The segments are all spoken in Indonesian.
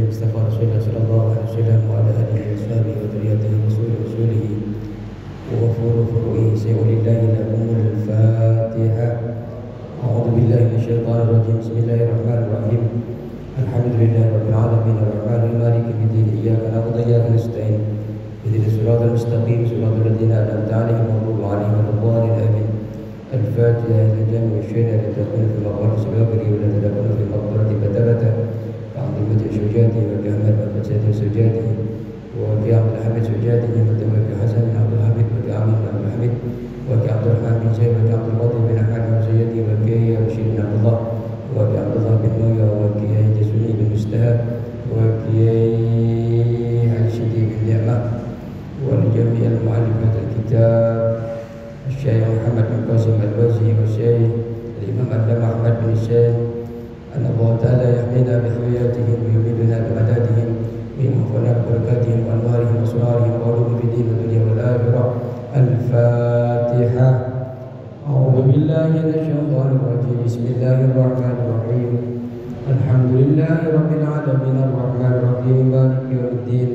المصطفى رسول الله صلى الله عليه وسلم وعلى آله وصحبه وذريته ورسوله وغفور فروعه سيقول الله لكم الفاتحة. أعوذ بالله من الشيطان الرجيم. بسم الله الرحمن الرحيم. الحمد لله رب العالمين الرحمن المالك يوم الدين إياك نعبد وإياك نستعين اهدنا الصراط المستقيم صراط الذين أنعمت عليهم غير المغضوب عليهم ولا الضالين آمين. الفاتحة إلى الجنة والشين لا تكون في مقبرة سبابري ولا تكون في مقبرة بتبته كعظيمة شجاته وكأحمد وفساد سجاته وكعبد الحميد سجاته وكعبد حسن بن عبد الحميد وكعمر بن عبد الحميد وكعبد الرحمن بن زيد وكعبد القادر بن أحمد بن سيدي وكي رشيد بن عبد الله وكعبد الله بن نويا وكي جسوني بن مستهاب وكي حشدي بن نعمة ولجميع المؤلفات الكتاب الشيخ محمد بن قاسم الوزي والشيخ الإمام العلامة أحمد بن حسين أن الله تعالى يحمينا بحياتهم ويمدنا بمدادهم وينفعنا ببركاتهم وأنوارهم وأسرارهم وعلوم في الدين والدنيا والآخرة. الفاتحة. أعوذ بالله من الشيطان الرجيم. بسم الله الرحمن الرحيم. الحمد لله رب العالمين الرحمن الرحيم مالك يوم الدين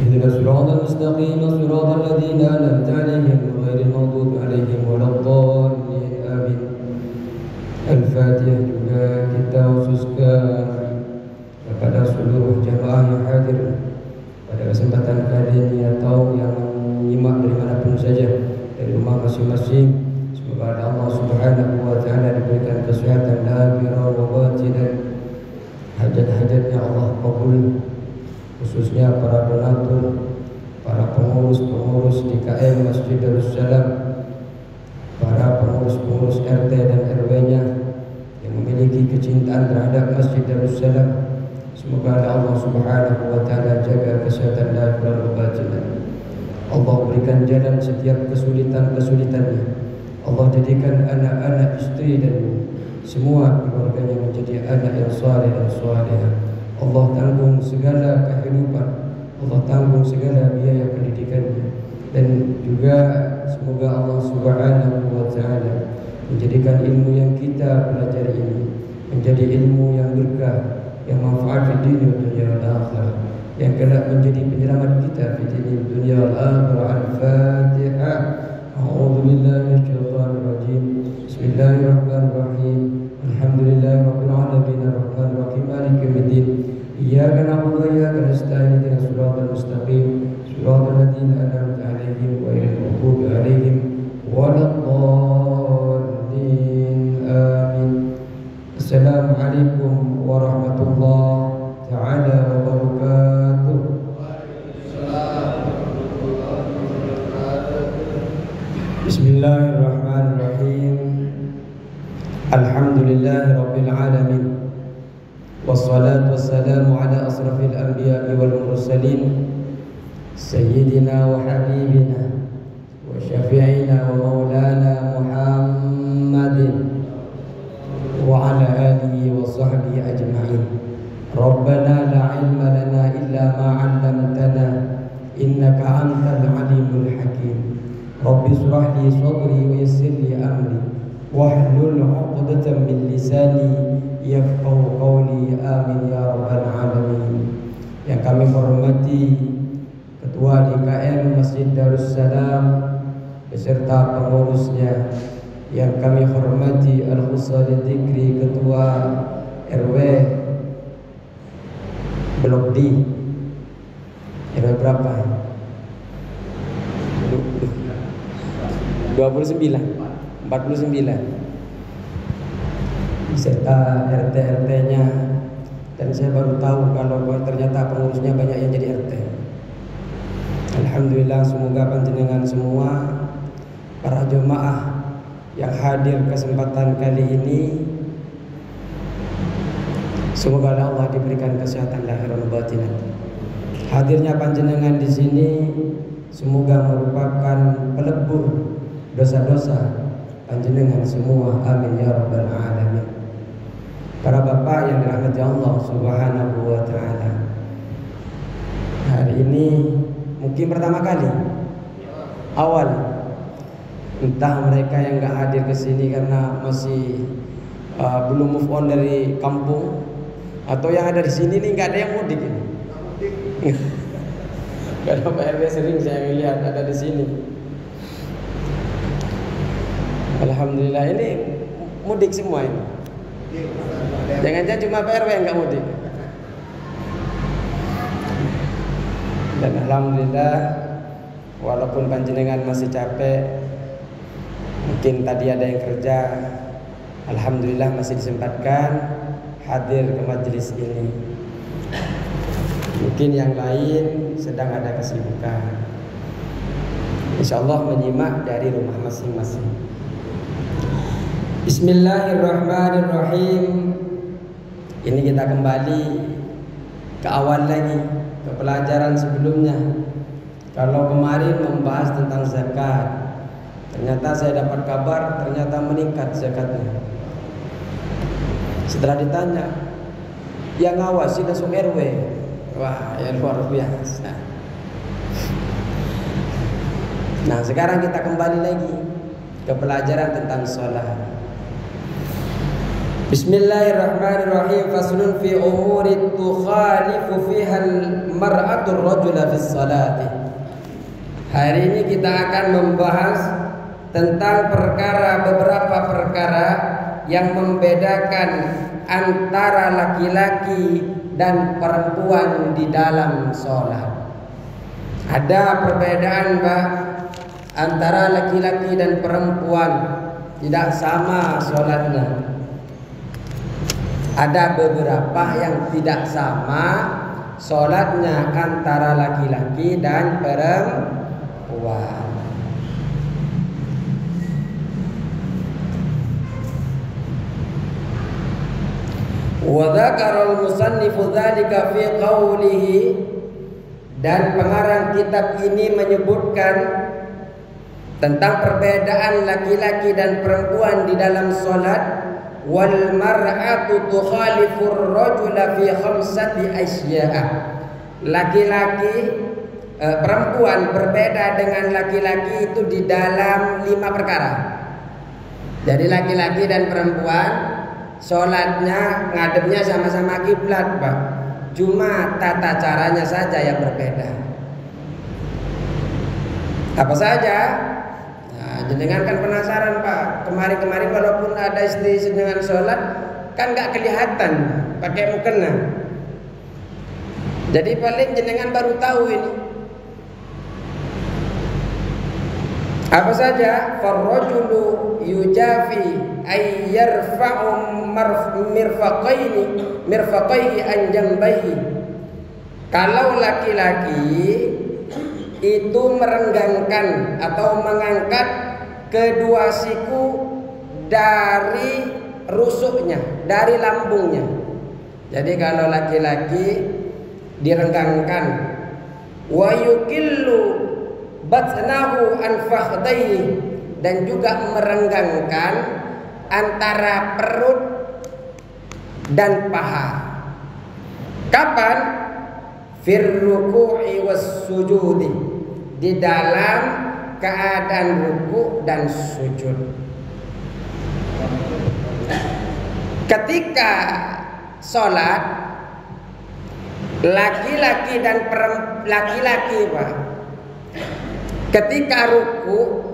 اهدنا الصراط المستقيم صراط الذين أنعمت عليهم غير المغضوب عليهم ولا الضالين آمين. Al-Fatihah juga kita khususkan kepada seluruh jamaah yang hadir pada kesempatan kali ini atau yang menyimak dari manapun saja dari rumah masing-masing. Semoga Allah Subhanahu wa Ta'ala diberikan kesehatan lahirah wa batinah, hajat-hajatnya Allah kabul, khususnya para donatur, para pengurus-pengurus DKM Masjid Darussalam, para pengurus-pengurus RT dan RW-nya yang memiliki kecintaan terhadap Masjid Darussalam. Semoga Allah Subhanahu wa Ta'ala jaga kesehatan lahir dan batin. Allah berikan jalan setiap kesulitan-kesulitannya. Allah jadikan anak-anak, istri dan semua keluarganya menjadi anak yang saleh dan salehah. Allah tanggung segala kehidupan, Allah tanggung segala biaya pendidikannya, dan juga semoga Allah Subhanahu wa Ta'ala menjadikan ilmu yang kita pelajari ini menjadi ilmu yang berkah, yang manfaat di dunia dan akhirat, yang kelak menjadi penyelamat kita di dunia dan akhirat. Al-Fatihah. A'udzu billahi minasyaitonir rajim. Bismillahirrahmanirrahim. Alhamdulillahirabbil alamin arrahmanir rahim maliki yaumiddin. Iyyaka na'budu wa iyyaka nasta'in ihdinas siratal mustaqim siratal ladzina an'amta 'alaihim ghairil maghdubi 'alaihim waladdallin. Amin. Assalamualaikum warahmatullahi ta'ala wabarakatuh. Bismillahirrahmanirrahim. Alhamdulillahi rabbil alamin. Wassalatu wassalamu ala asrafil anbiya'i wal mursalin sayyidina wa habibina wa syafi'ina wa maulana Muhammadin wa ala alihi wa sahbihi ajma'in. Rabbana la ilma lana illa ma 'allamtana innaka antal alimul hakim. Rabbi shrah li sadri wa yassir li amri wahlul 'uqdatam min lisani yafqahu qawli. Amin ya rabbal alamin. Yang kami hormati Ketua DKM Masjid Darussalam beserta pengurusnya, yang kami hormati Al-Khusali Dzikri Ketua RW Blok D. RW berapa? 49 beserta RT-RT-nya, dan saya baru tahu kalau ternyata pengurusnya banyak yang jadi RT. Alhamdulillah, semoga panjenengan semua para jemaah yang hadir kesempatan kali ini, semoga Allah diberikan kesehatan lahir dan batin. Hadirnya panjenengan di sini semoga merupakan pelebur dosa-dosa panjenengan semua. Amin ya rabbal alamin. Para bapak yang dirahmati Allah Subhanahu wa Ta'ala, hari ini mungkin pertama kali awal, entah mereka yang nggak hadir ke sini karena masih belum move on dari kampung, Atau yang ada di sini nih nggak ada yang mudik ini? Karena Pak RW sering saya lihat ada di sini. Alhamdulillah ini mudik semua ini. Jangan-jangan cuma Pak RW yang nggak mudik. Dan alhamdulillah walaupun panjenengan masih capek, mungkin tadi ada yang kerja, alhamdulillah masih disempatkan hadir ke majelis ini. Mungkin yang lain sedang ada kesibukan. Insyaallah menyimak dari rumah masing-masing. Bismillahirrahmanirrahim. Ini kita kembali ke awal lagi, ke pelajaran sebelumnya. Kalau kemarin membahas tentang zakat, ternyata saya dapat kabar ternyata meningkat zakatnya. Setelah ditanya, yang ngawasi langsung RW. Wah, ya luar biasa. Nah, sekarang kita kembali lagi ke pelajaran tentang sholat. Bismillahirrahmanirrahim. Faslun fi umuri tukhalifu fiha al-mar'atu ar-rajula fi sholati. Hari ini kita akan membahas tentang beberapa perkara yang membedakan antara laki-laki dan perempuan di dalam sholat. Ada perbedaan Pak antara laki-laki dan perempuan, tidak sama sholatnya. Ada beberapa yang tidak sama sholatnya antara laki-laki dan perempuan. Wa dzakara al-musannifu dzalika fi qawlihi, dan pengarang kitab ini menyebutkan tentang perbedaan laki-laki dan perempuan di dalam salat. Wal mar'atu tukhalifu ar-rajula fi khamsati asya'a. Laki-laki perempuan berbeda dengan laki-laki itu di dalam 5 perkara. Jadi laki-laki dan perempuan sholatnya ngadepnya sama-sama kiblat Pak, cuma tata caranya saja yang berbeda. Apa saja? Nah, jenengan kan penasaran Pak. Kemarin walaupun ada istri dengan sholat, kan nggak kelihatan pakai mukena. Jadi paling jenengan baru tahu ini. Apa saja? Farrajulu yujafi ay yarfa'u mirfaqaihi an jambayhi. Kalau laki-laki itu merenggangkan atau mengangkat kedua siku dari rusuknya, dari lambungnya. Jadi kalau laki-laki direnggangkan, wa yukillu batnahu an fakhdaihi, dan juga merenggangkan antara perut dan paha. Kapan? Fir ruku'i was sujudi, di dalam keadaan ruku dan sujud. Ketika sholat, laki-laki dan laki-laki Pak, ketika ruku,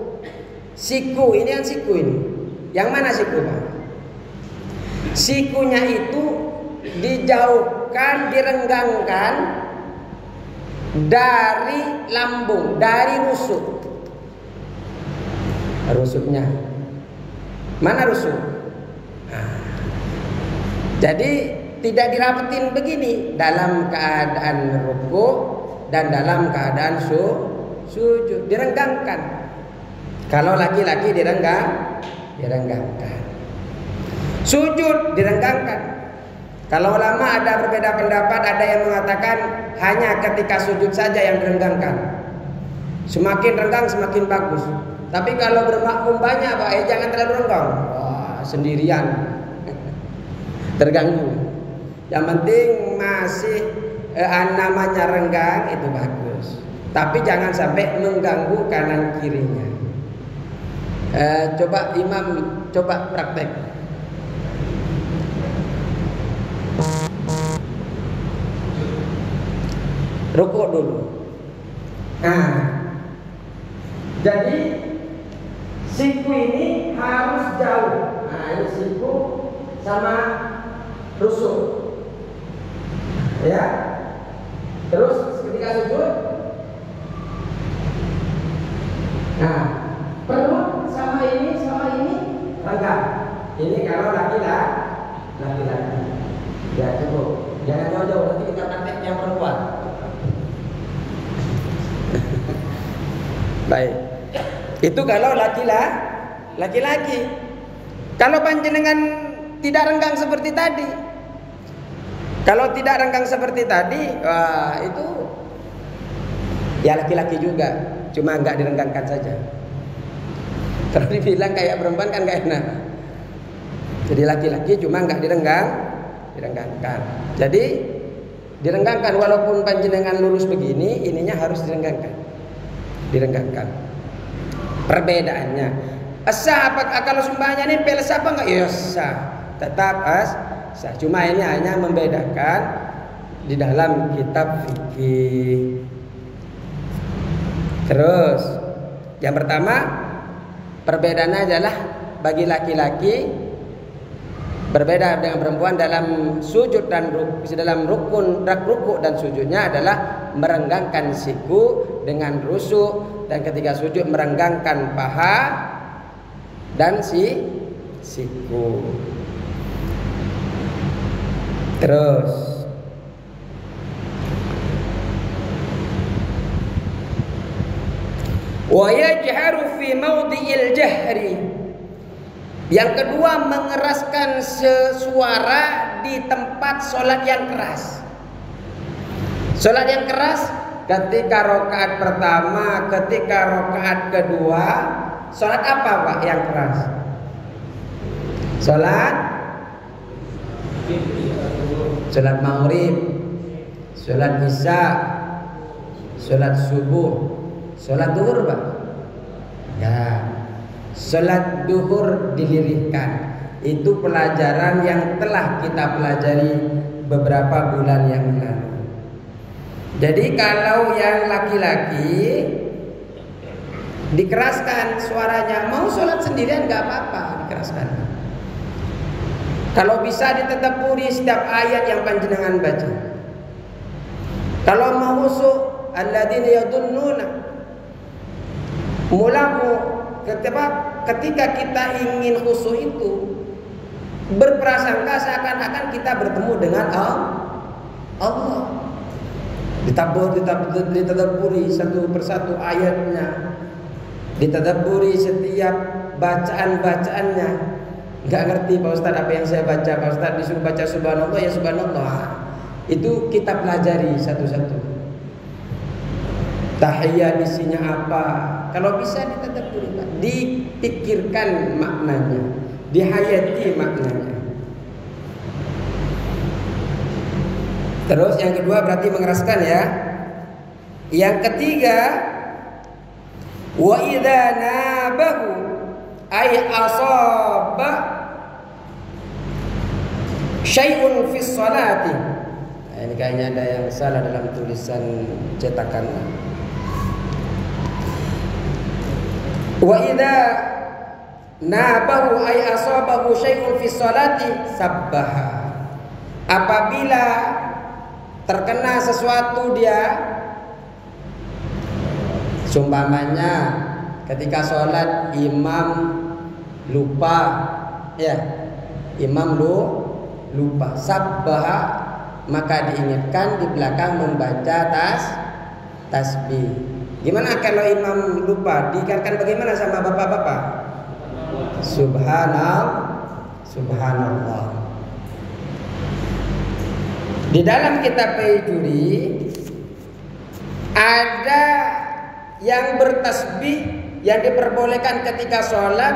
siku ini yang siku ini, yang mana siku Pak? Sikunya itu dijauhkan, direnggangkan dari lambung, dari rusuk. Rusuknya mana rusuk? Nah, jadi tidak dirapetin begini dalam keadaan ruku dan dalam keadaan sujud, direnggangkan. Kalau laki-laki direnggangkan. Sujud direnggangkan. Kalau ulama ada berbeda pendapat, ada yang mengatakan hanya ketika sujud saja yang direnggangkan. Semakin renggang semakin bagus. Tapi kalau bermakmum banyak Pak, jangan terlalu renggang. Wah, sendirian terganggu. Yang penting masih namanya renggang itu bagus. Tapi jangan sampai mengganggu kanan kirinya. Coba imam, coba praktek. rukuk dulu. Nah, jadi siku ini harus jauh. Nah, ini siku sama rusuk. Ya. Terus ketika sujud, nah, perut sama ini renggang. Ini kalau laki-laki. Ya cukup. Jangan jauh-jauh, nanti kita praktek yang perempuan. Baik. Itu kalau laki-laki. Kalau panjenengan tidak renggang seperti tadi. Kalau tidak renggang seperti tadi, wah itu ya laki-laki juga, cuma nggak direnggangkan saja. Kalau dibilang kayak perempuan kan nggak enak. Jadi laki-laki cuma nggak direnggangkan. Jadi direnggangkan walaupun panjenengan lurus begini, ininya harus direnggangkan. Perbedaannya, sah apa kalau sumpahnya ini peles apa nggak? Ya sah, tetap sah. Cuma ini hanya membedakan di dalam kitab fikih. Terus yang pertama perbedaannya adalah bagi laki-laki berbeda dengan perempuan dalam sujud dan dalam rukuk dan sujudnya adalah merenggangkan siku dengan rusuk, dan ketika sujud merenggangkan paha dan siku. Terus wa yajharu fi mawdi'il jahri. Yang kedua, mengeraskan suara di tempat sholat yang keras. Sholat yang keras ketika rakaat pertama, ketika rakaat kedua. Sholat apa Pak yang keras? Sholat maghrib, sholat isya, sholat subuh, sholat duhur Pak. Ya. Salat duhur dilirihkan. Itu pelajaran yang telah kita pelajari beberapa bulan yang lalu. Jadi kalau yang laki-laki dikeraskan suaranya, mau sholat sendirian nggak apa-apa, dikeraskan. Kalau bisa ditadabburi setiap ayat yang panjenengan baca. Kalau mau khusyuk, alladzina yadunnuna mulamu. Ketika kita ingin khusyuk itu berprasangka seakan-akan kita bertemu dengan Allah. Ditadabburi satu persatu ayatnya, ditadabburi setiap bacaan-bacaannya. Nggak ngerti Pak Ustadz apa yang saya baca. Pak Ustadz disuruh baca subhanallah, ya subhanallah. Itu kita pelajari satu-satu. Tahiyat isinya apa? Kalau bisa ditadabburi, dipikirkan maknanya, dihayati maknanya. Terus yang kedua berarti mengeraskan ya. Yang ketiga, wa idza nabahu ay asaba syai'un fi sholati. Nah, ini kayaknya ada yang salah dalam tulisan cetakan. Wa idza nabahu ay asabahu syai'un fi sholati sabbaha. Apabila terkena sesuatu dia, sumpamanya ketika sholat imam lupa, ya imam lupa, sabbaha, maka diingatkan di belakang membaca tasbih. Gimana kalau imam lupa? Diingatkan bagaimana sama bapak-bapak? Subhanallah. Di dalam kitab Baijuri ada yang bertasbih yang diperbolehkan ketika sholat.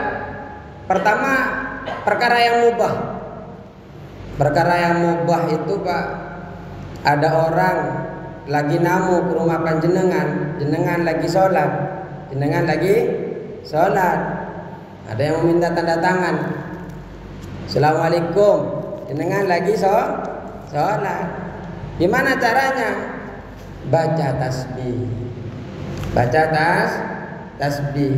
Pertama, perkara yang mubah. Perkara yang mubah itu Pak, ada orang lagi namu ke rumah panjenengan, jenengan lagi sholat, ada yang meminta tanda tangan, Assalamualaikum, jenengan lagi sholat. Gimana caranya? baca tasbih. Baca tasbih.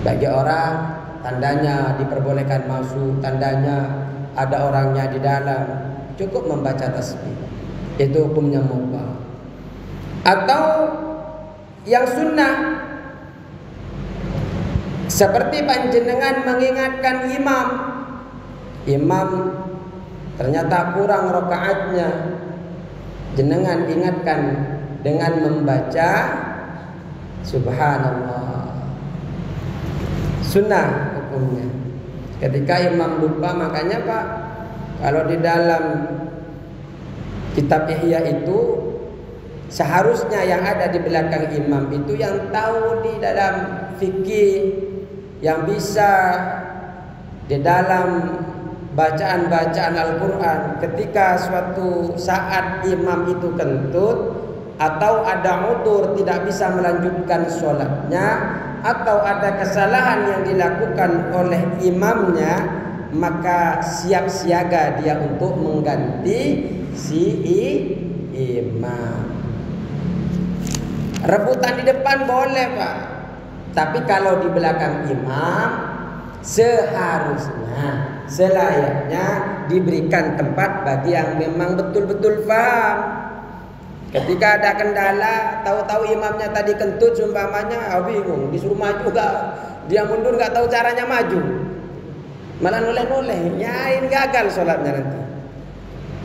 Bagi orang tandanya diperbolehkan masuk, tandanya ada orangnya di dalam, cukup membaca tasbih. Itu hukumnya mubah. Atau yang sunnah, seperti panjenengan mengingatkan imam ternyata kurang rakaatnya, jenengan ingatkan dengan membaca subhanallah. Sunnah hukumnya. Ketika imam lupa, makanya Pak, kalau di dalam kitab Ihya itu seharusnya yang ada di belakang imam itu yang tahu di dalam fikih, yang bisa di dalam bacaan-bacaan Al-Quran. Ketika suatu saat imam itu kentut atau ada udzur tidak bisa melanjutkan sholatnya, atau ada kesalahan yang dilakukan oleh imamnya, maka siap siaga dia untuk mengganti si imam. Rebutan di depan boleh Pak, tapi kalau di belakang imam seharusnya, selayaknya diberikan tempat bagi yang memang betul-betul paham. Ketika ada kendala, tahu-tahu imamnya tadi kentut seumpamanya, bingung, disuruh maju enggak, dia mundur enggak tahu caranya maju, malah noleh-noleh, nyain gagal sholatnya nanti.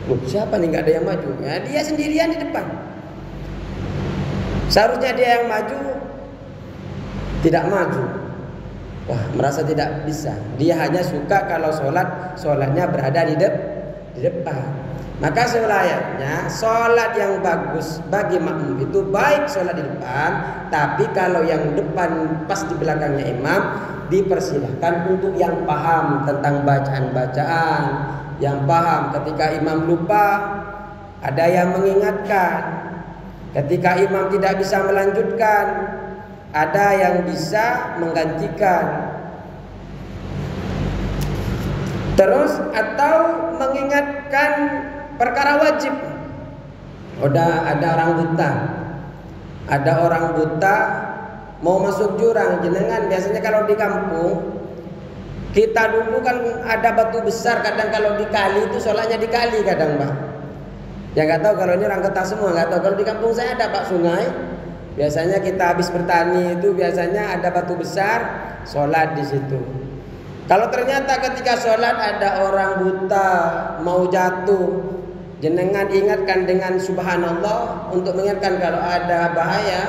Loh, siapa nih enggak ada yang maju? Ya, dia sendirian di depan. Seharusnya dia yang maju, tidak maju. Wah, merasa tidak bisa. Dia hanya suka kalau sholatnya berada di depan. Maka selayaknya sholat yang bagus bagi makmum itu baik sholat di depan, tapi kalau yang depan pas di belakangnya imam, dipersilahkan untuk yang paham tentang bacaan-bacaan, yang paham ketika imam lupa, ada yang mengingatkan. Ketika imam tidak bisa melanjutkan, ada yang bisa menggantikan. Terus atau mengingatkan perkara wajib. Ada orang buta. Ada orang buta mau masuk jurang, jenengan biasanya kalau di kampung kita dulu kan ada batu besar, kadang kalau di kali itu sholatnya di kali kadang Pak. Ya nggak tahu kalau ini orang kota semua nggak tahu. Kalau di kampung saya ada Pak sungai. Biasanya kita habis bertani itu biasanya ada batu besar, sholat di situ. Kalau ternyata ketika sholat ada orang buta mau jatuh, jenengan ingatkan dengan subhanallah untuk mengingatkan kalau ada bahaya,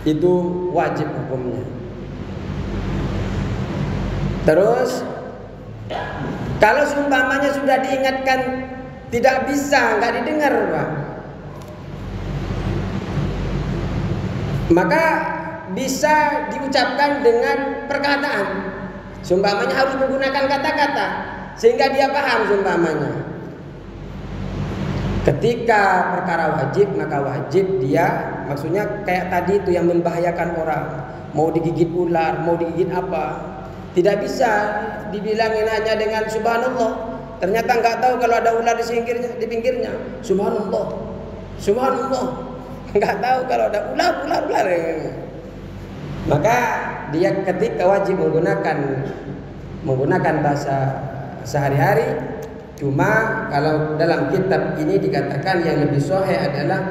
itu wajib hukumnya. Terus kalau seumpamanya sudah diingatkan tidak bisa, nggak didengar Pak, maka bisa diucapkan dengan perkataan. Seumpamanya harus menggunakan kata-kata sehingga dia paham seumpamanya. Ketika perkara wajib, maka wajib dia, maksudnya kayak tadi itu yang membahayakan orang, mau digigit ular, mau digigit apa, tidak bisa dibilangin hanya dengan subhanallah. Ternyata nggak tahu kalau ada ular di pinggirnya, subhanallah, subhanallah. Nggak tahu kalau ada ular. Maka dia ketika wajib menggunakan bahasa sehari-hari. Cuma kalau dalam kitab ini dikatakan yang lebih sahih adalah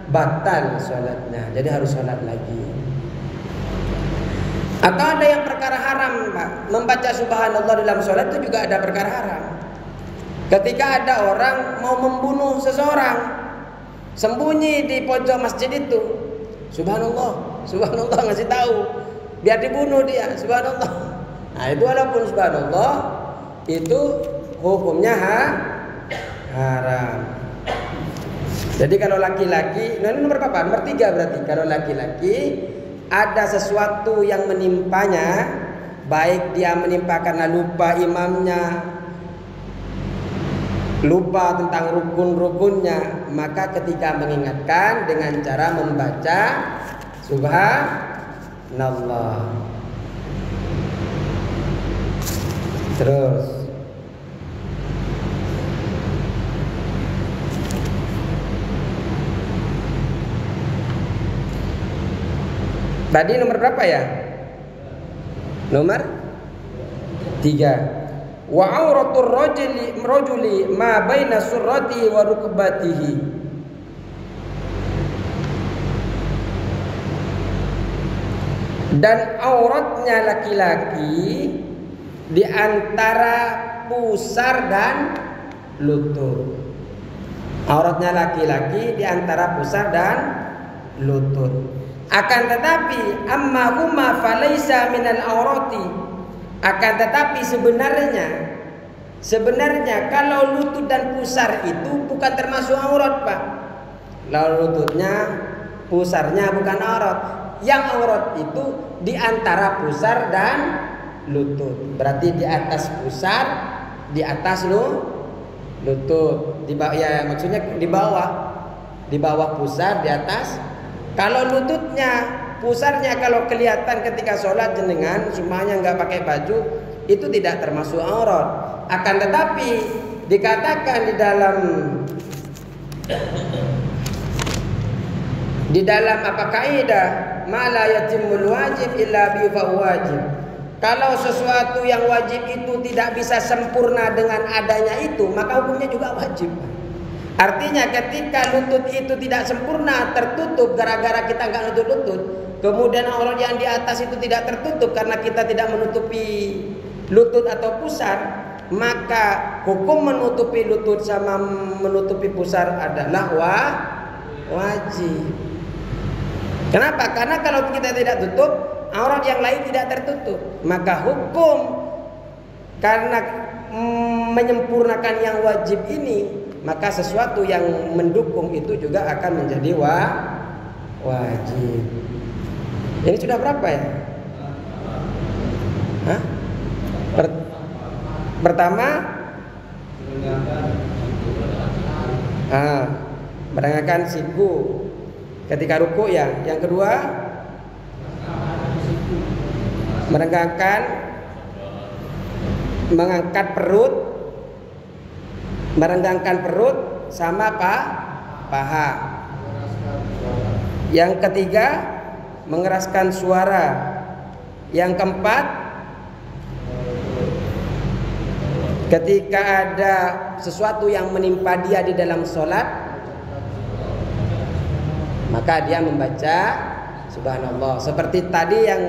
batal sholatnya, jadi harus sholat lagi. Atau ada yang perkara haram Pak, membaca subhanallah dalam sholat itu juga ada perkara haram. Ketika ada orang mau membunuh seseorang, sembunyi di pojok masjid itu, subhanallah, subhanallah, ngasih tahu biar dibunuh dia, subhanallah. Nah itu walaupun subhanallah itu hukumnya haram. Jadi kalau laki-laki, nah ini nomor berapa? Nomor 3 berarti. Kalau laki-laki ada sesuatu yang menimpanya, baik dia menimpa karena lupa imamnya, lupa tentang rukun-rukunnya, maka ketika mengingatkan dengan cara membaca subhanallah. Terus Tadi nomor berapa ya? Nomor 3. Wa auratur rajuli ma baina surrati wa rukbatihi. Dan auratnya laki-laki di antara pusar dan lutut. Auratnya laki-laki di antara pusar dan lutut. Akan tetapi amma huma falaisa minal aurati. Akan tetapi sebenarnya kalau lutut dan pusar itu bukan termasuk aurat, Pak. Lalu lututnya, pusarnya bukan aurat. Yang aurat itu di antara pusar dan lutut. Berarti di atas pusar, di atas lutut. Ya maksudnya di bawah pusar, di atas. Kalau lututnya, pusarnya kalau kelihatan ketika sholat jenengan semuanya nggak pakai baju, itu tidak termasuk aurat. Akan tetapi dikatakan di dalam apa kaidah ma la yatimul wajib illa bi wajib. Kalau sesuatu yang wajib itu tidak bisa sempurna dengan adanya itu, maka hukumnya juga wajib. Artinya ketika lutut itu tidak sempurna, tertutup gara-gara kita nggak nutup lutut, kemudian aurat yang di atas itu tidak tertutup karena kita tidak menutupi lutut atau pusar, maka hukum menutupi lutut sama menutupi pusar adalah wajib. Kenapa? Karena kalau kita tidak tutup, aurat yang lain tidak tertutup. Maka hukum karena menyempurnakan yang wajib ini, maka sesuatu yang mendukung itu juga akan menjadi wajib. Ini sudah berapa ya? Hah? Pertama, merengangkan siku ketika ruku ya. Yang kedua, mengangkat perut, merenggangkan perut sama paha. Yang ketiga, mengeraskan suara. Yang keempat, ketika ada sesuatu yang menimpa dia di dalam sholat, maka dia membaca subhanallah. Seperti tadi yang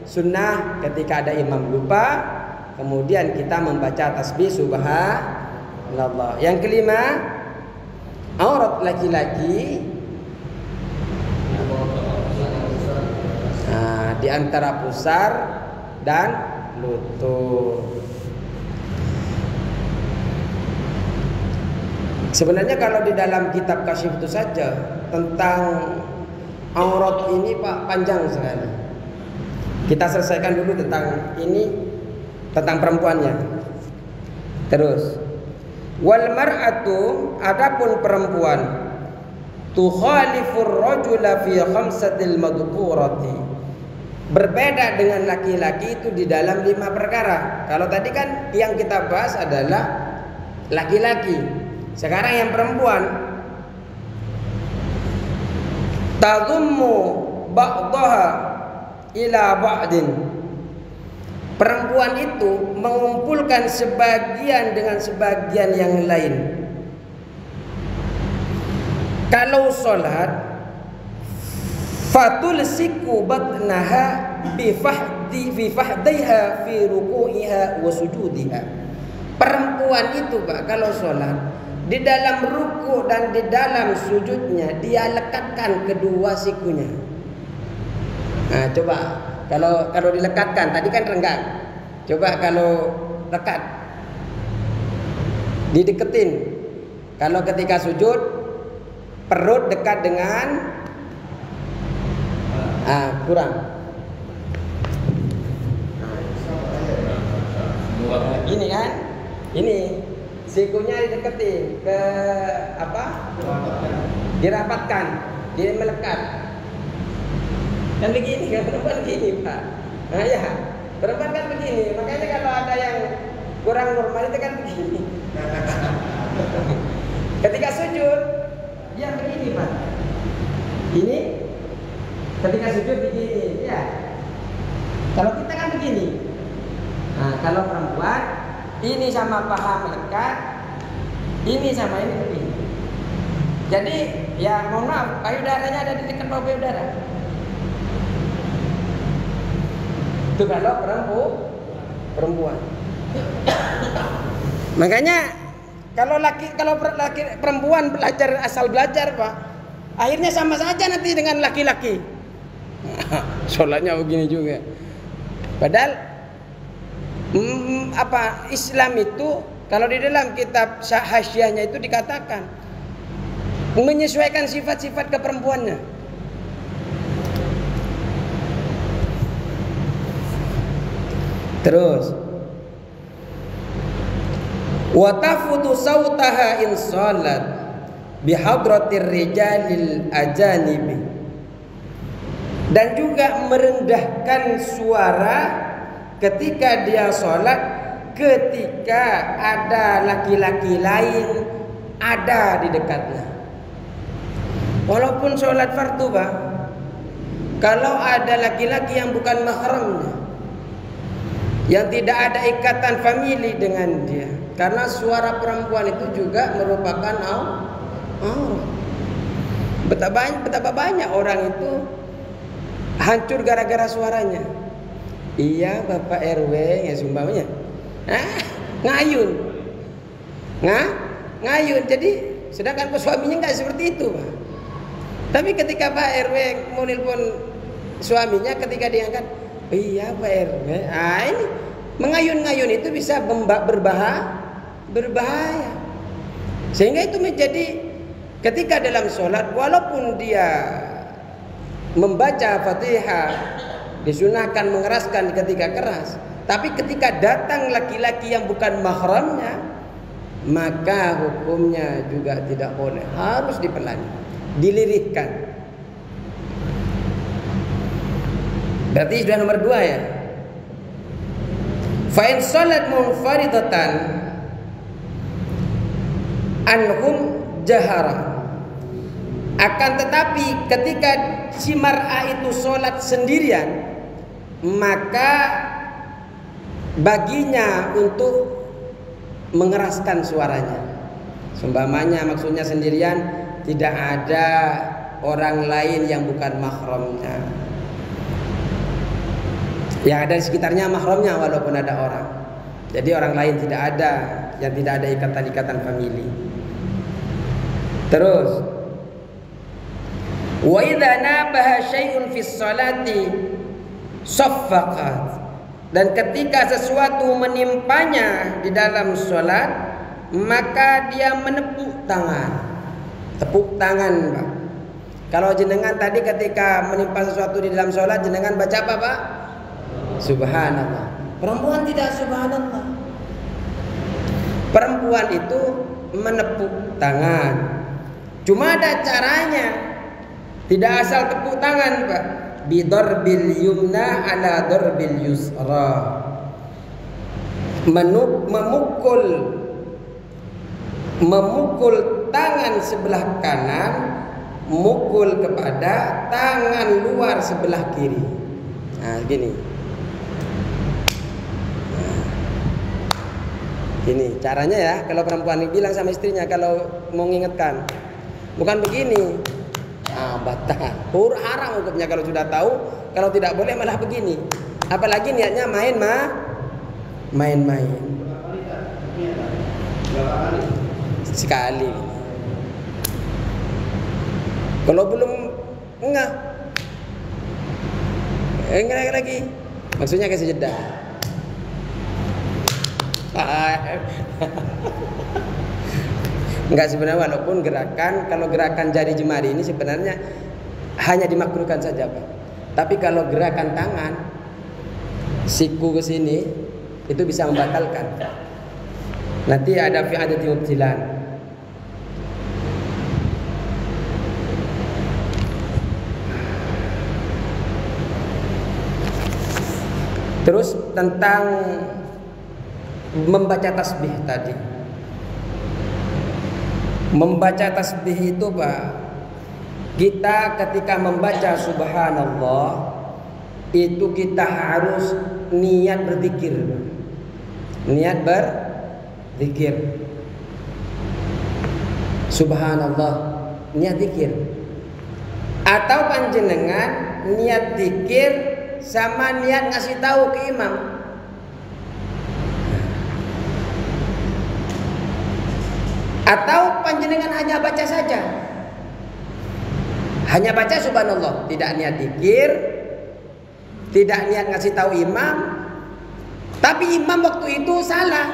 sunnah ketika ada imam lupa, kemudian kita membaca tasbih subhanallah. Yang kelima, aurat laki-laki di antara pusar dan lutut. Sebenarnya kalau di dalam kitab Kasyif itu saja tentang aurat ini Pak panjang sekali. Kita selesaikan dulu tentang ini, tentang perempuannya. Terus, wal mar'atu, adapun perempuan, tukhalifur rajula fi khamsatil madhkurati, berbeda dengan laki-laki itu di dalam 5 perkara. Kalau tadi kan yang kita bahas adalah laki-laki. Sekarang yang perempuan, tadhummu ba'daha ila ba'din. Perempuan itu mengumpulkan sebagian dengan sebagian yang lain. Kalau sholat, fatulsiku batnaha bi fahdaiha fi ruku'iha wa sujudiha. Perempuan itu Pak kalau sholat, di dalam ruku dan di dalam sujudnya dia lekatkan kedua sikunya. Nah, coba kalau dilekatkan, tadi kan renggang. Coba kalau lekat, dideketin. Kalau ketika sujud, perut dekat dengan kurang. Ini kan, ini sikunya dideketin ke apa? Dirapatkan, dia melekat. Kan begini kan, perempuan begini Pak. Nah ya, perempuan kan begini. Makanya kalau ada yang kurang normal itu kan begini. Ketika sujud, dia begini Pak. Ini Ketika sujud begini, ya. Kalau kita kan begini. Nah, kalau perempuan ini sama paha melekat, ini sama ini begini. Jadi ya mohon maaf, payudaranya ada di dekat bawah payudara. Itu kalau perempuan. Makanya kalau perempuan asal belajar Pak, akhirnya sama saja nanti dengan laki-laki. Sholatnya begini juga. Padahal Islam itu kalau di dalam kitab Hasyiahnya itu dikatakan menyesuaikan sifat-sifat keperempuannya. Terus wa tafutu sautaha in shalat bihadratir rijalil ajanibi, dan juga merendahkan suara ketika dia sholat ketika ada laki-laki lain ada di dekatnya. Walaupun sholat fardu Pak, kalau ada laki-laki yang bukan mahramnya, yang tidak ada ikatan famili dengan dia, karena suara perempuan itu juga merupakan aurat. Betapa banyak orang itu hancur gara-gara suaranya. Iya Bapak RW ya sumpamanya, ngayun, ngayun. Jadi sedangkan suaminya nggak seperti itu Pak. Tapi ketika Pak RW mau nelpon suaminya, ketika diangkat, iya Pak RW, ini mengayun-ngayun itu bisa berbahaya. Sehingga itu menjadi ketika dalam sholat, walaupun dia membaca Fatihah, disunahkan mengeraskan ketika keras, tapi ketika datang laki-laki yang bukan mahramnya, maka hukumnya juga tidak boleh, harus dipelangi, dilirihkan. Berarti sudah nomor 2 ya. Fa in shalat munfaridatan anhum jahara. Akan tetapi ketika si mar'ah itu sholat sendirian, maka baginya untuk mengeraskan suaranya. Seumpamanya maksudnya sendirian, tidak ada orang lain yang bukan mahramnya. Yang ada di sekitarnya mahramnya walaupun ada orang. Jadi orang lain tidak ada, yang tidak ada ikatan-ikatan famili. Terus wa idza nabaha syai'un fi sholati saffaqat, dan ketika sesuatu menimpanya di dalam sholat, maka dia menepuk tangan. Tepuk tangan Pak. Kalau jenengan tadi ketika menimpa sesuatu di dalam sholat, jenengan baca apa Pak? Subhanallah. Perempuan tidak subhanallah. Perempuan itu menepuk tangan. Cuma ada caranya. Tidak asal tepuk tangan Pak. Bidarbil yumna ala darbil yusra. Memukul tangan sebelah kanan, mukul kepada tangan luar sebelah kiri. Nah, gini. Ini caranya ya, kalau perempuan bilang sama istrinya kalau mau ngingetkan. Bukan begini. Batal. Haram hukumnya kalau sudah tahu, kalau tidak boleh malah begini. Apalagi niatnya main-main. Sekali. Kalau belum enggak lagi. Maksudnya kasih jeda. Enggak, sebenarnya walaupun kalau gerakan jari jemari ini sebenarnya hanya dimakruhkan saja Pak. Tapi kalau gerakan tangan siku ke sini itu bisa membatalkan. Nanti ada fi'adati mubtilan. Terus tentang membaca tasbih tadi. Membaca tasbih itu Pak, kita ketika membaca subhanallah itu kita harus niat berzikir. Niat berzikir. Subhanallah, niat zikir. Atau panjenengan niat zikir sama niat ngasih tahu ke imam. Atau panjenengan hanya baca saja. Hanya baca subhanallah, tidak niat zikir, tidak niat ngasih tahu imam. Tapi imam waktu itu salah.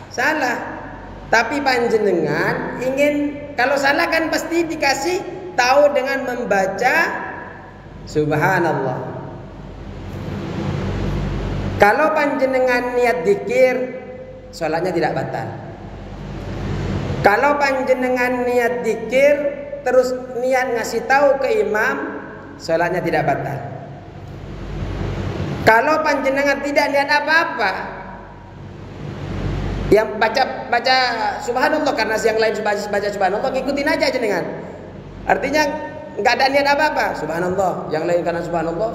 Salah. Tapi panjenengan ingin, kalau salah kan pasti dikasih tahu dengan membaca subhanallah. Kalau panjenengan niat zikir, sholatnya tidak batal. Kalau panjenengan niat zikir terus niat ngasih tahu ke imam, sholatnya tidak batal. Kalau panjenengan tidak niat apa-apa, yang baca subhanallah karena yang lain baca subhanallah, ikutin aja jenengan. Artinya nggak ada niat apa-apa, subhanallah, yang lain karena subhanallah,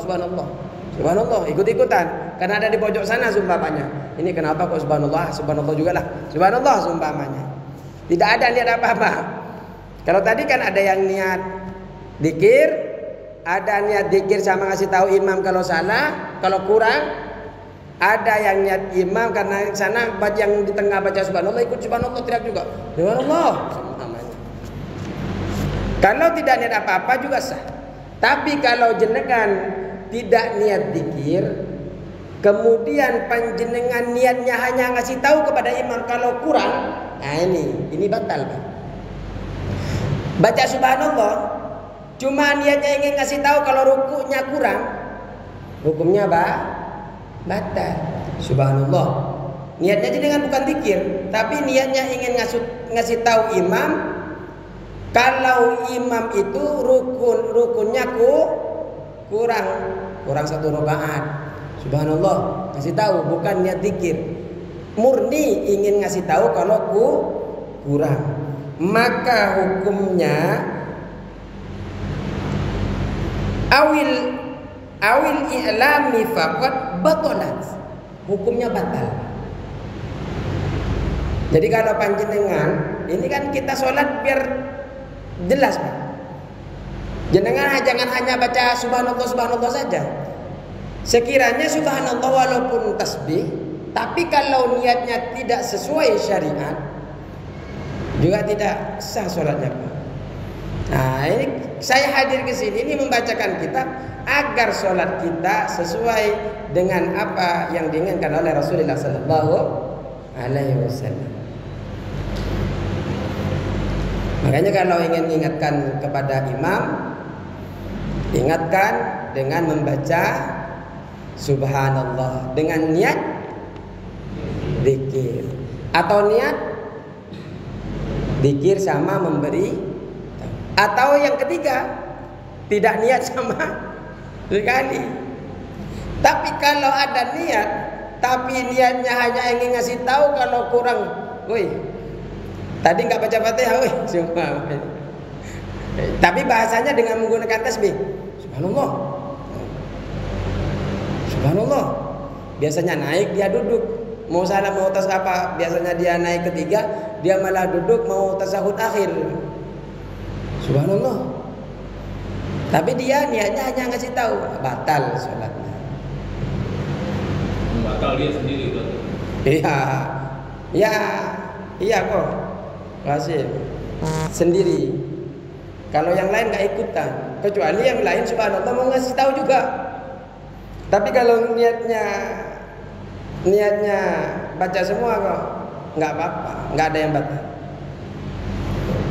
ikut-ikutan. Karena ada di pojok sana sumpamanya. Ini kenapa kok subhanallah juga lah, subhanallah sumpamanya. Tidak ada niat apa-apa. Kalau tadi kan ada yang niat zikir, ada niat zikir sama ngasih tahu imam kalau salah, kalau kurang. Ada yang niat imam karena sana yang di tengah baca subhanallah ikut subhanallah, teriak juga subhanallah. Kalau tidak niat apa-apa juga sah. Tapi kalau jenengan tidak niat zikir, kemudian panjenengan niatnya hanya ngasih tahu kepada imam kalau kurang, nah ini batal, Pak. Baca subhanallah cuma niatnya ingin ngasih tahu kalau rukuknya kurang, hukumnya batal. Subhanallah niatnya jenengan bukan zikir, tapi niatnya ingin ngasih tahu imam kalau imam itu rukunnya kurang 1 rakaat. Subhanallah ngasih tahu, bukan niat zikir. Murni ingin ngasih tahu kalau kurang. Maka hukumnya awil i'lami faqat batalat. Hukumnya batal. Jadi kalau panjenengan, ini kan kita sholat biar jelas, Pak. Jangan hanya baca subhanallah saja. Sekiranya subhanallah walaupun tasbih, tapi kalau niatnya tidak sesuai syariat, juga tidak sah sholatnya, Pak. Nah, ini saya hadir ke sini ini membacakan kitab agar sholat kita sesuai dengan apa yang diinginkan oleh Rasulullah Sallallahu Alaihi Wasallam. Makanya kalau ingin ingatkan kepada imam, ingatkan dengan membaca subhanallah dengan niat zikir atau niat zikir sama memberi, atau yang ketiga tidak niat sama sekali. Tapi kalau ada niat tapi niatnya hanya ingin ngasih tahu kalau kurang, woi tadi nggak baca Fatihah, woi cuma. Tapi bahasanya dengan menggunakan tasbih, subhanallah, subhanallah. Biasanya naik dia duduk, mau salam mau tas apa, biasanya dia naik ketiga, dia malah duduk mau tasahud akhir, subhanallah. Tapi dia niatnya hanya ngasih tahu, batal sholatnya. Batal dia sendiri kan? Iya kok, Rasim sendiri. Kalau yang lain nggak ikutan, kecuali yang lain subhanallah mau ngasih tahu juga. Tapi kalau niatnya baca semua kok nggak apa-apa, nggak ada yang batal.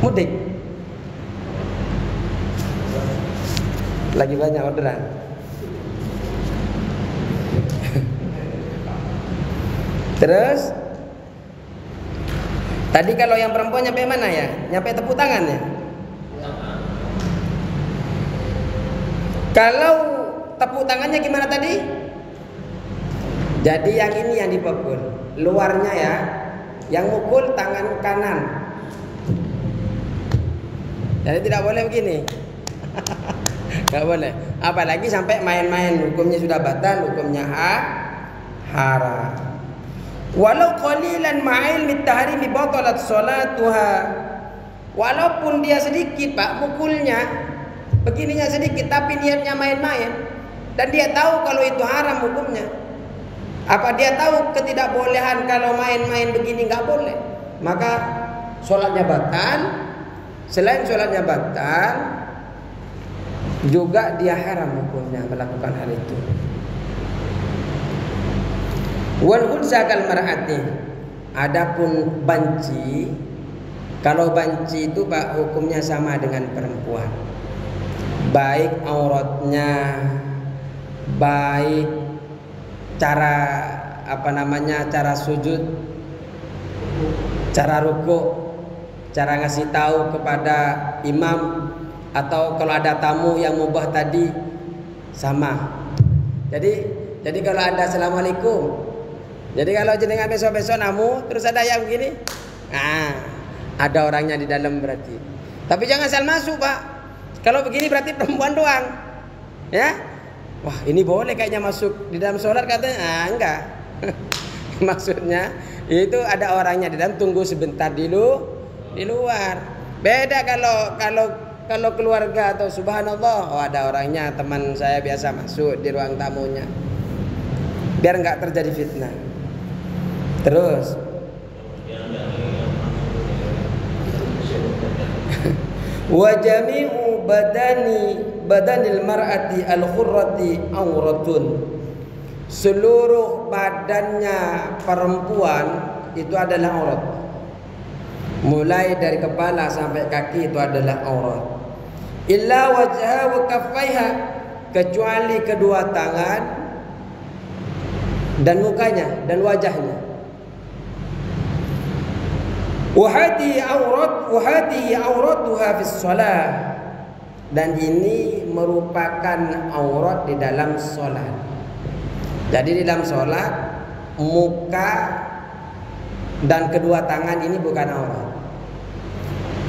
Mudik. Lagi banyak orderan. Terus tadi kalau yang perempuan nyampe mana ya? Nyampe tepuk tangan ya? Kalau tepuk tangannya gimana tadi? Jadi yang ini yang dipukul, luarnya ya. Yang mukul tangan kanan. Jadi tidak boleh begini. Tidak boleh. Apalagi sampai main-main, hukumnya sudah batal, hukumnya haram. Walau qalilan ma'il mit-tahrimi batalat salatuha. Walaupun dia sedikit Pak mukulnya, begininya sedikit tapi niatnya main-main dan dia tahu kalau itu haram hukumnya. Apa dia tahu ketidakbolehan kalau main-main begini nggak boleh? Maka sholatnya batal. Selain sholatnya batal, juga dia haram hukumnya melakukan hal itu. Wal khulsa kal mar'ati. Adapun banci, kalau banci itu Pak hukumnya sama dengan perempuan. Baik auratnya, baik cara cara sujud, cara rukuk, cara ngasih tahu kepada imam, atau kalau ada tamu yang mubah tadi sama. Jadi kalau ada assalamualaikum, jadi kalau jenengan besok-besok namu terus ada yang begini, ada orangnya di dalam berarti. Tapi jangan asal masuk Pak. Kalau begini berarti perempuan doang, ya. Wah ini boleh kayaknya masuk di dalam sholat katanya. Enggak. Maksudnya itu ada orangnya di dalam, tunggu sebentar dulu di luar. Beda kalau keluarga atau subhanallah, ada orangnya, teman saya biasa masuk di ruang tamunya. Biar enggak terjadi fitnah. Terus wa jami'u badanil mar'ati al-khurrati auratun. Seluruh badannya perempuan itu adalah aurat. Mulai dari kepala sampai kaki itu adalah aurat. Illa wajha wa kaffaiha, kecuali kedua tangan dan mukanya dan wajahnya. Wahati auratuha fis shalah, dan ini merupakan aurat di dalam sholat. Jadi di dalam sholat muka dan kedua tangan ini bukan aurat.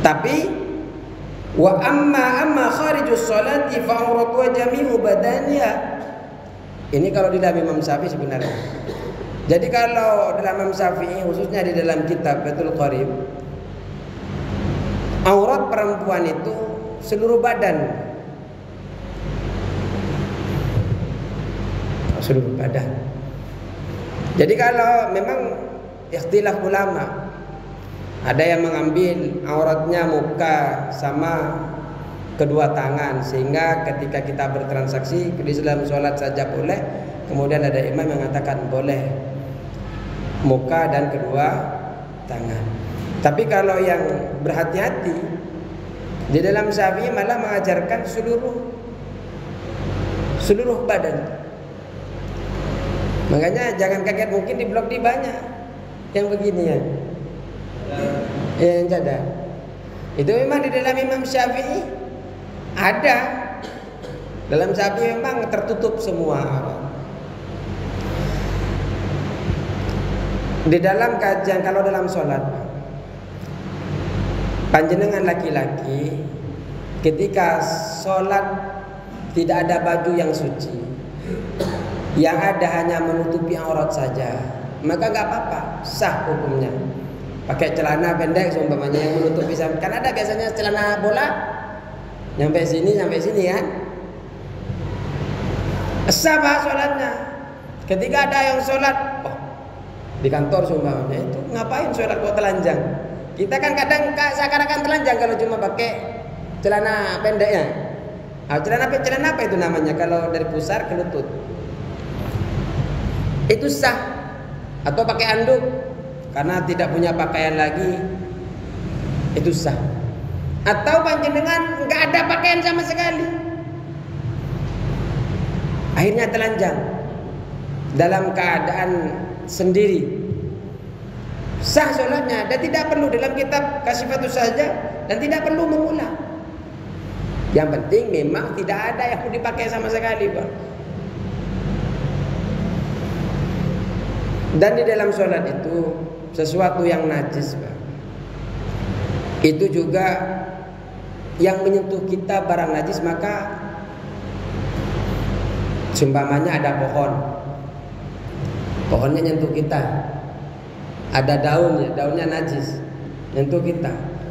Tapi wa amma kharijus sholati fa auratuha jami'u badaniha. Ini kalau di dalam Imam Syafi'i sebenarnya. Jadi kalau dalam Imam Syafi'i khususnya di dalam kitab Fathul Qarib, aurat perempuan itu seluruh badan. Seluruh badan. Jadi kalau memang ikhtilaf ulama, ada yang mengambil auratnya muka sama kedua tangan, sehingga ketika kita bertransaksi di dalam sholat saja boleh. Kemudian ada imam yang mengatakan boleh muka dan kedua tangan. Tapi kalau yang berhati-hati di dalam Syafi'i malah mengajarkan seluruh badan. Makanya jangan kaget, mungkin di blog di banyak yang begini ya. Yang cadar. Itu memang di dalam Imam Syafi'i ada. Dalam Syafi'i memang tertutup semua. Di dalam kajian, kalau dalam sholat, panjenengan laki-laki ketika sholat tidak ada baju yang suci, yang ada hanya menutupi aurat saja, maka nggak apa-apa, sah hukumnya. Pakai celana pendek umpamanya yang menutupi, kan ada biasanya celana bola sampai sini kan, sah Pak sholatnya. Ketika ada yang sholat di kantor umpamanya, itu ngapain sholat kok telanjang? Kita kan kadang seakan-akan telanjang kalau cuma pakai celana pendeknya. Celana apa itu namanya kalau dari pusar ke lutut? Itu sah. Atau pakai anduk karena tidak punya pakaian lagi, itu sah. Atau panjenengan nggak ada pakaian sama sekali, akhirnya telanjang dalam keadaan sendiri, sah sholatnya dan tidak perlu dalam kitab Kasyifatus saja dan tidak perlu mengulang. Yang penting memang tidak ada yang dipakai sama sekali Pak. Dan di dalam sholat itu sesuatu yang najis Pak, itu juga yang menyentuh kita barang najis, maka seumpamanya ada pohonnya nyentuh kita, ada daunnya najis nyentuh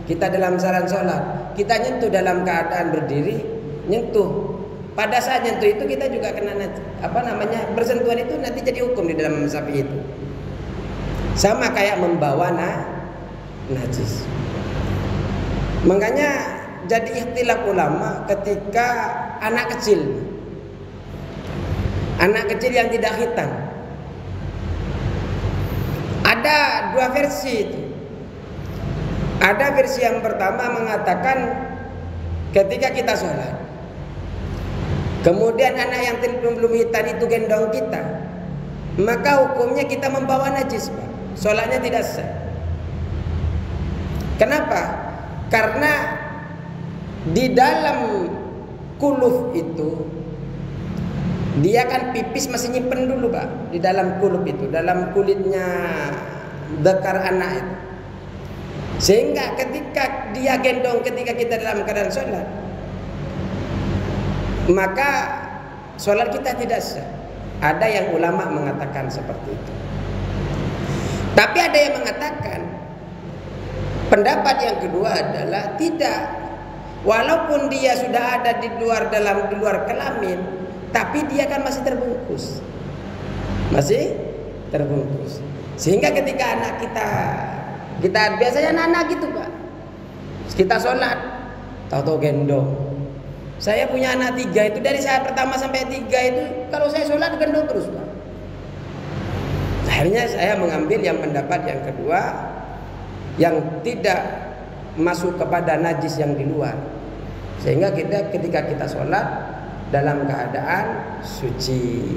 kita dalam salat sholat, kita nyentuh dalam keadaan berdiri, nyentuh. Pada saat nyentuh itu kita juga kena bersentuhan itu nanti jadi hukum di dalam mazhab itu. Sama kayak membawa najis. Makanya jadi ikhtilaf ulama ketika anak kecil yang tidak khitan. Ada dua versi itu. Ada versi yang pertama mengatakan ketika kita sholat, kemudian anak yang belum hitan itu gendong kita, maka hukumnya kita membawa najis, Pak. Sholatnya tidak sah. Kenapa? Karena di dalam kuluf itu dia kan pipis masih nyimpen dulu, Pak, di dalam kuluf itu, dalam kulitnya bekar anak itu. Sehingga ketika dia gendong ketika kita dalam keadaan sholat, maka sholat kita tidak sah. Ada yang ulama mengatakan seperti itu. Tapi ada yang mengatakan pendapat yang kedua adalah tidak. Walaupun dia sudah ada di luar kelamin, tapi dia kan masih terbungkus. Sehingga ketika anak kita biasanya anak gitu, Pak. Kita sholat, tahu-tahu gendong. Saya punya anak 3 itu, dari saat pertama sampai 3 itu kalau saya sholat gendong terus, Pak. Akhirnya saya mengambil yang pendapat yang kedua, yang tidak masuk kepada najis yang di luar, sehingga ketika kita sholat dalam keadaan suci.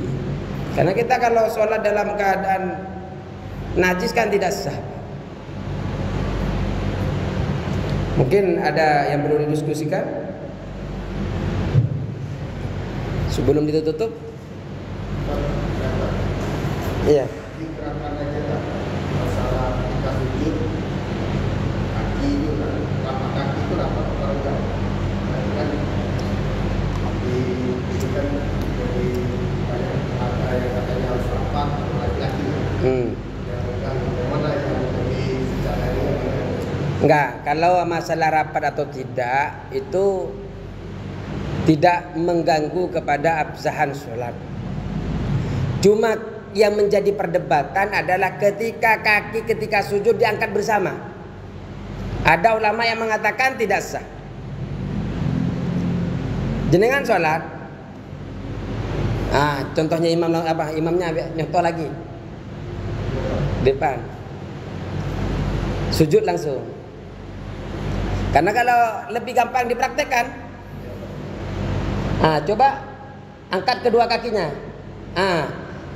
Karena kita kalau sholat dalam keadaan najis kan tidak sah. Mungkin ada yang perlu didiskusikan sebelum ditutup. Iya. Diterangkan aja lah masalah kita sujud kaki itu kan, telapak kaki itu rapat atau enggak? Kan itu kan dari banyak ada yang katanya harus rapat atau laki-laki. Yang mana yang lebih secara ini? Enggak, kalau masalah rapat atau tidak itu tidak mengganggu kepada absahan sholat. Cuma yang menjadi perdebatan adalah ketika sujud diangkat bersama. Ada ulama yang mengatakan tidak sah. Jenengan sholat, contohnya imamnya nyontoh lagi depan, sujud langsung. Karena kalau lebih gampang dipraktekkan, coba angkat kedua kakinya.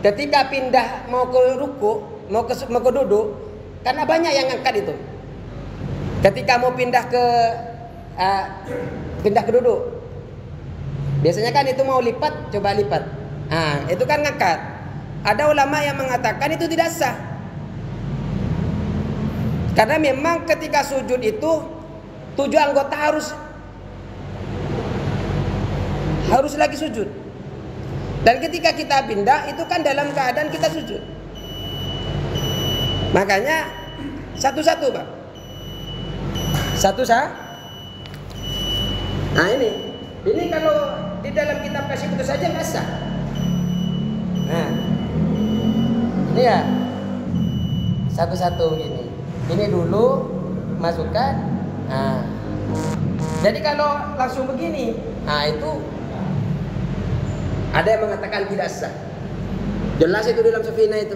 Ketika pindah mau ke ruku, mau ke duduk, karena banyak yang angkat itu. Ketika mau pindah ke duduk, biasanya kan itu mau lipat, coba lipat. Itu kan ngangkat. Ada ulama yang mengatakan itu tidak sah. Karena memang ketika sujud itu 7 anggota harus lagi sujud. Dan ketika kita pindah itu kan dalam keadaan kita sujud. Makanya satu-satu, Pak. Ini kalau di dalam kitab kasih putus saja nggak sah. Ini ya satu-satu gini. Ini dulu masukkan. Jadi kalau langsung begini, itu ada yang mengatakan tidak sah. Jelas itu dalam Safina itu.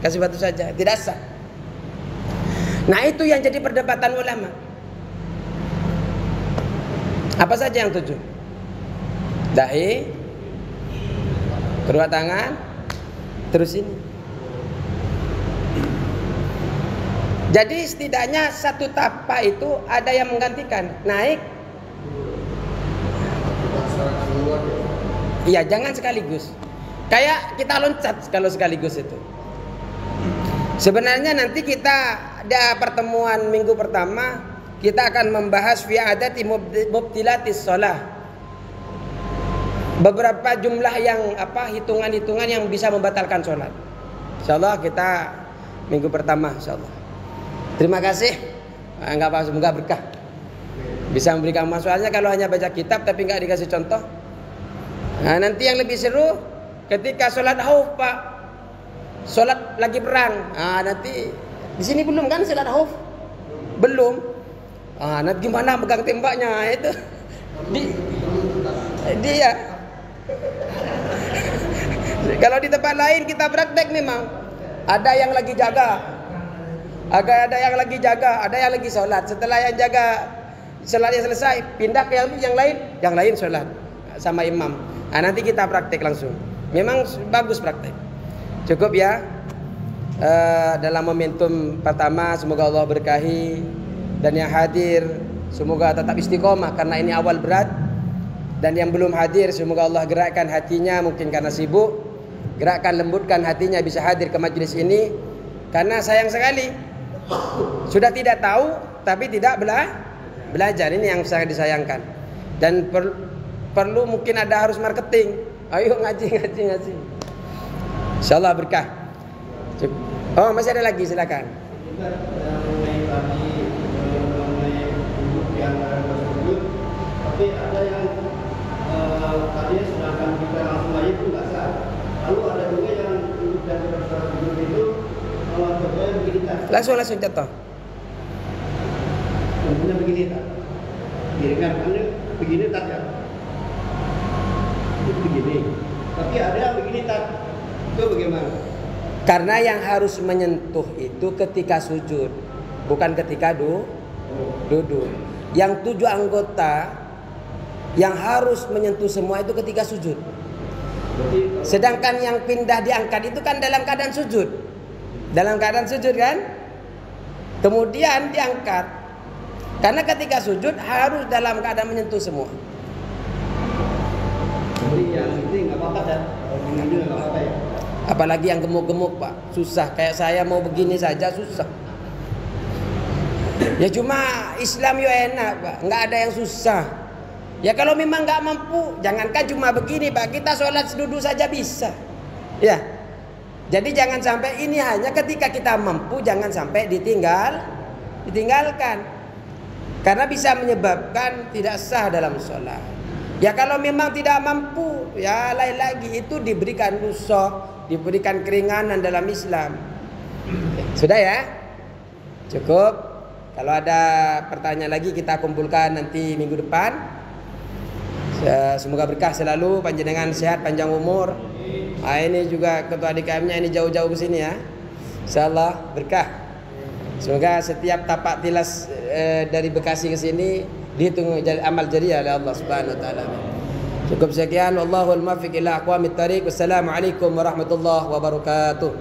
Kasih batu saja, tidak sah. Nah, itu yang jadi perdebatan ulama. Apa saja yang 7? Dahi, kedua tangan, terus ini. Jadi setidaknya satu tapak itu ada yang menggantikan. Naik. Iya, jangan sekaligus. Kayak kita loncat kalau sekaligus itu. Sebenarnya nanti kita ada pertemuan minggu pertama kita akan membahas fi adati mubtilatis shalah. Beberapa jumlah yang hitungan-hitungan yang bisa membatalkan sholat. Insyaallah kita minggu pertama insyaallah. Terima kasih. Enggak apa, semoga berkah. Bisa memberikan manfaatnya kalau hanya baca kitab tapi enggak dikasih contoh. Nah, nanti yang lebih seru ketika sholat khauf, Pak. Sholat lagi perang. Nah, nanti di sini belum kan sholat khauf? Belum. Ah, nanti gimana pegang tembaknya itu? Dia. Kalau di tempat lain kita praktek memang ada yang lagi jaga, ada yang lagi jaga, ada yang lagi sholat. Setelah yang jaga sholatnya selesai, pindah ke yang lain sholat sama imam. Nah, nanti kita praktek langsung. Memang bagus praktek. Cukup ya. Dalam momentum pertama semoga Allah berkahi, dan yang hadir semoga tetap istiqomah karena ini awal berat. Dan yang belum hadir semoga Allah gerakkan hatinya, mungkin karena sibuk, gerakkan lembutkan hatinya bisa hadir ke majelis ini. Karena sayang sekali sudah tidak tahu tapi tidak belajar, ini yang sangat disayangkan. Dan perlu mungkin ada harus marketing. Ayo ngaji. Insyaallah berkah. Oh, masih ada lagi, silakan. Tapi ada yang tadinya sedangkan kita langsung aja itu nggak sah. Lalu ada juga yang duduk dan duduk itu contohnya begini tak? Langsung contoh. Contohnya begini tak? Kira-kira begini tak ya? Itu begini. Tapi ada yang begini tak? Itu bagaimana? Karena yang harus menyentuh itu ketika sujud, bukan ketika duduk. Yang 7 anggota yang harus menyentuh semua itu ketika sujud. Sedangkan yang pindah diangkat itu kan dalam keadaan sujud. Dalam keadaan sujud kan? Kemudian diangkat. Karena ketika sujud harus dalam keadaan menyentuh semua. Jadi yang itu nggak apa-apa kan? Ini nggak apa-apa ya? Apalagi yang gemuk-gemuk, Pak. Susah. Kayak saya mau begini saja susah. Ya cuma Islam yo enak, Pak. Nggak ada yang susah. Ya kalau memang nggak mampu, jangankan cuma begini, Pak. Kita sholat duduk saja bisa. Ya. Jadi jangan sampai ini hanya ketika kita mampu, jangan sampai ditinggalkan. Karena bisa menyebabkan tidak sah dalam sholat. Ya kalau memang tidak mampu, ya lain lagi, itu diberikan rukhsah, diberikan keringanan dalam Islam. Sudah ya? Cukup. Kalau ada pertanyaan lagi kita kumpulkan nanti minggu depan. Semoga berkah selalu, panjenengan sehat, panjang umur. Nah, ini juga ketua DKM-nya ini jauh-jauh ke sini ya. Insyaallah berkah. Semoga setiap tapak tilas dari Bekasi ke sini dihitung amal jariah oleh Allah Subhanahu wa taala. Cukup sekian, wallahul muwaffiq ila aqwamit thariq. Wassalamualaikum warahmatullahi wabarakatuh.